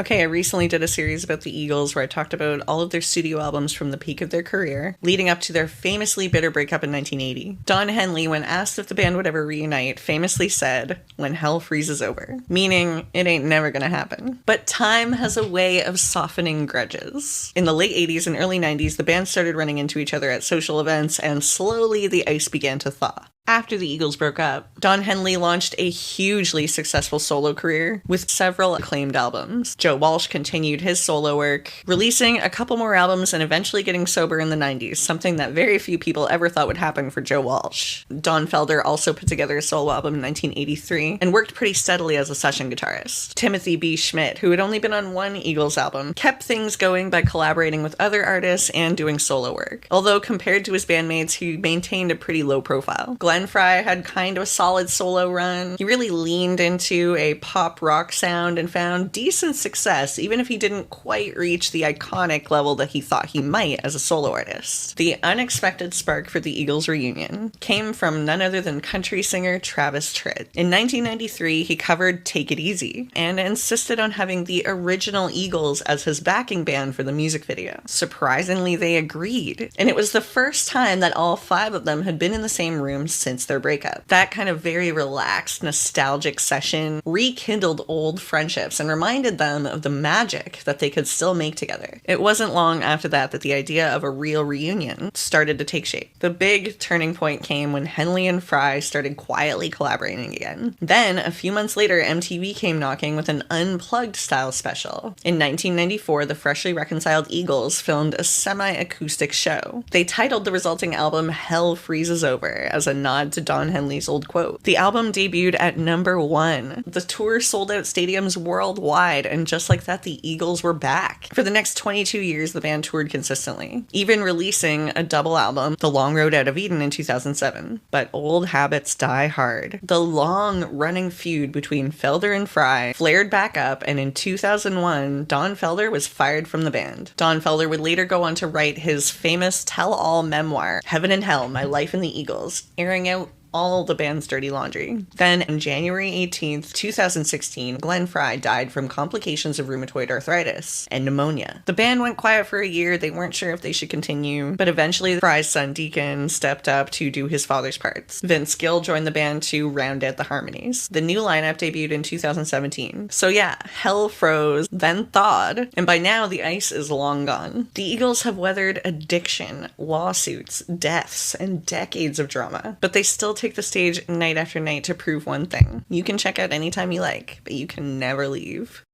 Okay, I recently did a series about the Eagles where I talked about all of their studio albums from the peak of their career, leading up to their famously bitter breakup in 1980. Don Henley, when asked if the band would ever reunite, famously said, "When hell freezes over," meaning it ain't never gonna happen. But time has a way of softening grudges. In the late 80s and early 90s, the band started running into each other at social events, and slowly the ice began to thaw. After the Eagles broke up, Don Henley launched a hugely successful solo career with several acclaimed albums. Joe Walsh continued his solo work, releasing a couple more albums and eventually getting sober in the 90s, something that very few people ever thought would happen for Joe Walsh. Don Felder also put together a solo album in 1983 and worked pretty steadily as a session guitarist. Timothy B. Schmidt, who had only been on one Eagles album, kept things going by collaborating with other artists and doing solo work. Although compared to his bandmates, he maintained a pretty low profile. Glenn Frey had kind of a solid solo run. He really leaned into a pop rock sound and found decent success, even if he didn't quite reach the iconic level that he thought he might as a solo artist. The unexpected spark for the Eagles reunion came from none other than country singer Travis Tritt. In 1993, he covered Take It Easy and insisted on having the original Eagles as his backing band for the music video. Surprisingly, they agreed, and it was the first time that all five of them had been in the same room since their breakup. That kind of very relaxed, nostalgic session rekindled old friendships and reminded them of the magic that they could still make together. It wasn't long after that that the idea of a real reunion started to take shape. The big turning point came when Henley and Frey started quietly collaborating again. Then, a few months later, MTV came knocking with an unplugged style special. In 1994, the freshly reconciled Eagles filmed a semi-acoustic show. They titled the resulting album Hell Freezes Over as a nod to Don Henley's old quote. The album debuted at #1. The tour sold out stadiums worldwide, and just like that, the Eagles were back. For the next 22 years, the band toured consistently, even releasing a double album, The Long Road Out of Eden, in 2007. But old habits die hard. The long-running feud between Felder and Frey flared back up, and in 2001, Don Felder was fired from the band. Don Felder would later go on to write his famous tell-all memoir, Heaven and Hell, My Life in the Eagles, airing out all the band's dirty laundry. Then, on January 18th, 2016, Glenn Frey died from complications of rheumatoid arthritis and pneumonia. The band went quiet for a year. They weren't sure if they should continue, but eventually Frey's son Deacon stepped up to do his father's parts. Vince Gill joined the band to round out the harmonies. The new lineup debuted in 2017. So yeah, hell froze, then thawed, and by now the ice is long gone. The Eagles have weathered addiction, lawsuits, deaths, and decades of drama, but they still take the stage night after night to prove one thing: you can check out anytime you like, but you can never leave.